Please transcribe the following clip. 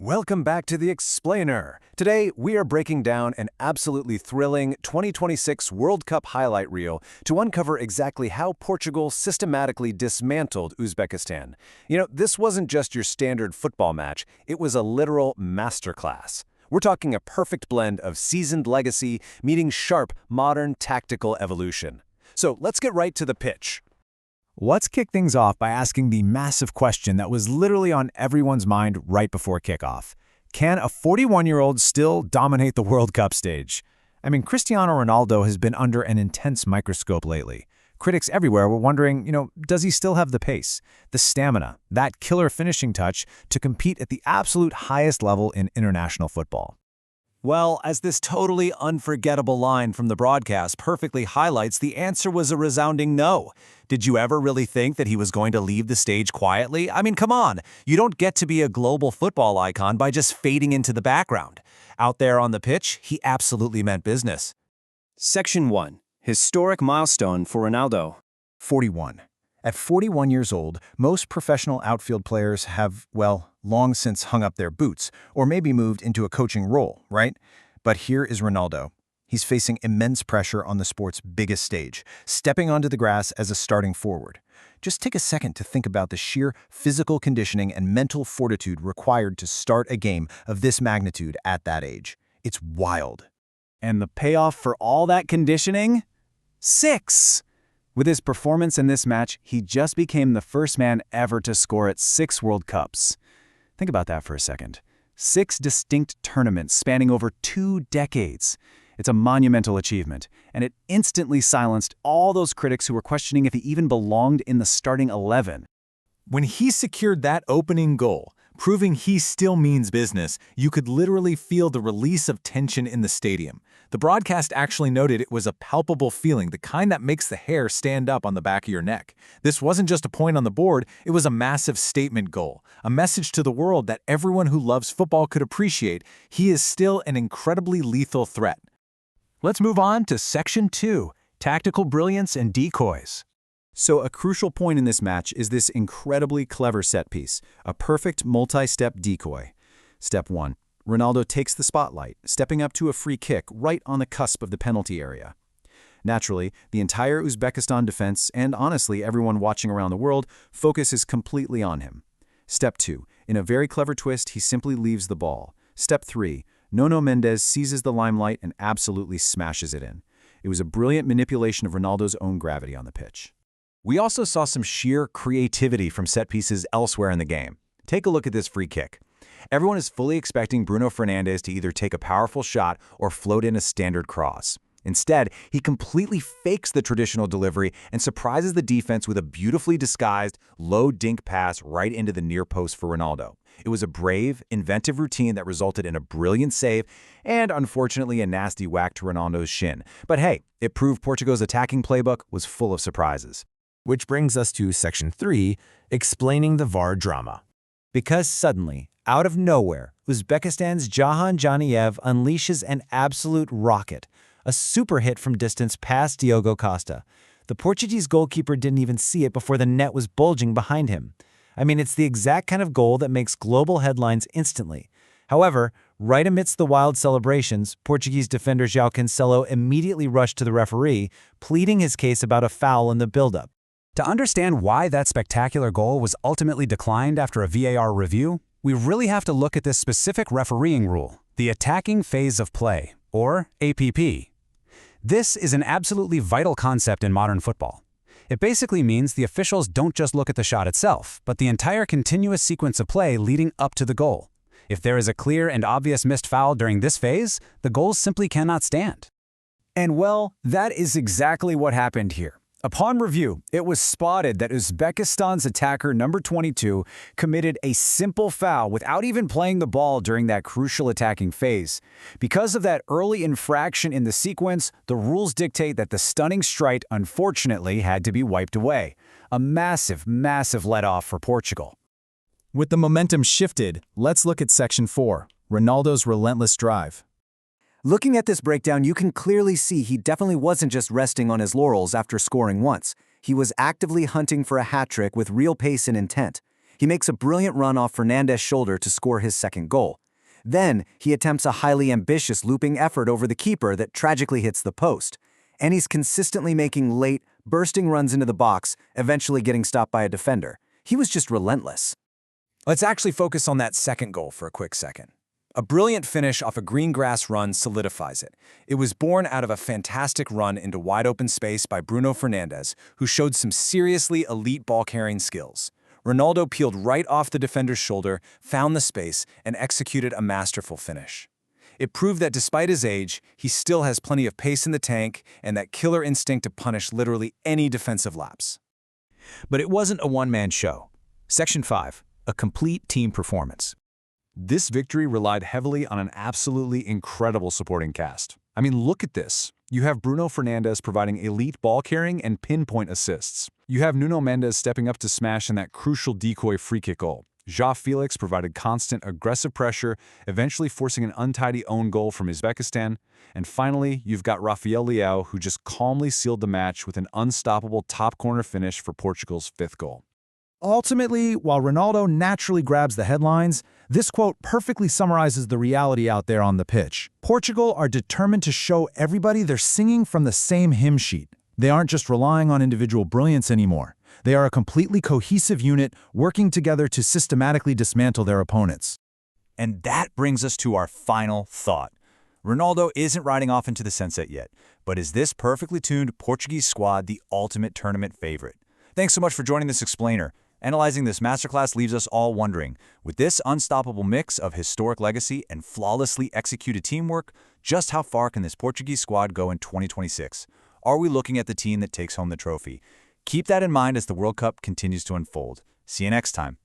Welcome back to The Explainer. Today, we are breaking down an absolutely thrilling 2026 World Cup highlight reel to uncover exactly how Portugal systematically dismantled Uzbekistan. This wasn't just your standard football match, it was a literal masterclass. We're talking a perfect blend of seasoned legacy meeting sharp, modern tactical evolution. So let's get right to the pitch. Let's kick things off by asking the massive question that was literally on everyone's mind right before kickoff. Can a 41-year-old still dominate the World Cup stage? Cristiano Ronaldo has been under an intense microscope lately. Critics everywhere were wondering, does he still have the pace, the stamina, that killer finishing touch to compete at the absolute highest level in international football? Well, as this totally unforgettable line from the broadcast perfectly highlights, the answer was a resounding no. Did you ever really think that he was going to leave the stage quietly? Come on. You don't get to be a global football icon by just fading into the background. Out there on the pitch, he absolutely meant business. Section 1. Historic milestone for Ronaldo. 41. At 41 years old, most professional outfield players have, long since hung up their boots, or maybe moved into a coaching role, right? But here is Ronaldo. He's facing immense pressure on the sport's biggest stage, stepping onto the grass as a starting forward. Just take a second to think about the sheer physical conditioning and mental fortitude required to start a game of this magnitude at that age. It's wild. And the payoff for all that conditioning? 6! With his performance in this match, he just became the first man ever to score at 6 World Cups. Think about that for a second. 6 distinct tournaments spanning over 2 decades. It's a monumental achievement, and it instantly silenced all those critics who were questioning if he even belonged in the starting 11. When he secured that opening goal, proving he still means business, you could literally feel the release of tension in the stadium. The broadcast actually noted it was a palpable feeling, the kind that makes the hair stand up on the back of your neck. This wasn't just a point on the board, it was a massive statement goal, a message to the world that everyone who loves football could appreciate. He is still an incredibly lethal threat. Let's move on to Section 2, Tactical Brilliance and Decoys. So a crucial point in this match is this incredibly clever set piece, a perfect multi-step decoy. Step 1. Ronaldo takes the spotlight, stepping up to a free kick right on the cusp of the penalty area. Naturally, the entire Uzbekistan defense, and honestly everyone watching around the world, focuses completely on him. Step 2. In a very clever twist, he simply leaves the ball. Step 3. Nuno Mendes seizes the limelight and absolutely smashes it in. It was a brilliant manipulation of Ronaldo's own gravity on the pitch. We also saw some sheer creativity from set pieces elsewhere in the game. Take a look at this free kick. Everyone is fully expecting Bruno Fernandes to either take a powerful shot or float in a standard cross. Instead, he completely fakes the traditional delivery and surprises the defense with a beautifully disguised, low dink pass right into the near post for Ronaldo. It was a brave, inventive routine that resulted in a brilliant save and, unfortunately, a nasty whack to Ronaldo's shin. But hey, it proved Portugal's attacking playbook was full of surprises. Which brings us to Section 3, explaining the VAR drama. Because suddenly, out of nowhere, Uzbekistan's Jahan Janiev unleashes an absolute rocket, a super hit from distance past Diogo Costa. The Portuguese goalkeeper didn't even see it before the net was bulging behind him. It's the exact kind of goal that makes global headlines instantly. However, right amidst the wild celebrations, Portuguese defender João Cancelo immediately rushed to the referee, pleading his case about a foul in the build-up. To understand why that spectacular goal was ultimately declined after a VAR review, we really have to look at this specific refereeing rule, the attacking phase of play, or APP. This is an absolutely vital concept in modern football. It basically means the officials don't just look at the shot itself, but the entire continuous sequence of play leading up to the goal. If there is a clear and obvious missed foul during this phase, the goal simply cannot stand. And that is exactly what happened here. Upon review, it was spotted that Uzbekistan's attacker number 22 committed a simple foul without even playing the ball during that crucial attacking phase. Because of that early infraction in the sequence, the rules dictate that the stunning strike unfortunately had to be wiped away. A massive, massive let-off for Portugal. With the momentum shifted, let's look at Section 4, Ronaldo's relentless drive. Looking at this breakdown, you can clearly see he definitely wasn't just resting on his laurels after scoring once. He was actively hunting for a hat-trick with real pace and intent. He makes a brilliant run off Fernandes' shoulder to score his second goal. Then, he attempts a highly ambitious looping effort over the keeper that tragically hits the post. And he's consistently making late, bursting runs into the box, eventually getting stopped by a defender. He was just relentless. Let's actually focus on that second goal for a quick second. A brilliant finish off a green grass run solidifies it. It was born out of a fantastic run into wide open space by Bruno Fernandes, who showed some seriously elite ball-carrying skills. Ronaldo peeled right off the defender's shoulder, found the space, and executed a masterful finish. It proved that despite his age, he still has plenty of pace in the tank and that killer instinct to punish literally any defensive lapse. But it wasn't a one-man show. Section 5, a complete team performance. This victory relied heavily on an absolutely incredible supporting cast. I mean, look at this. You have Bruno Fernandes providing elite ball carrying and pinpoint assists. You have Nuno Mendes stepping up to smash in that crucial decoy free kick goal. João Felix provided constant aggressive pressure, eventually forcing an untidy own goal from Uzbekistan. And finally, you've got Rafael Leao, who just calmly sealed the match with an unstoppable top corner finish for Portugal's 5th goal. Ultimately, while Ronaldo naturally grabs the headlines, this quote perfectly summarizes the reality out there on the pitch. Portugal are determined to show everybody they're singing from the same hymn sheet. They aren't just relying on individual brilliance anymore. They are a completely cohesive unit working together to systematically dismantle their opponents. And that brings us to our final thought. Ronaldo isn't riding off into the sunset yet, but is this perfectly tuned Portuguese squad the ultimate tournament favorite? Thanks so much for joining this explainer. Analyzing this masterclass leaves us all wondering, with this unstoppable mix of historic legacy and flawlessly executed teamwork, just how far can this Portuguese squad go in 2026? Are we looking at the team that takes home the trophy? Keep that in mind as the World Cup continues to unfold. See you next time.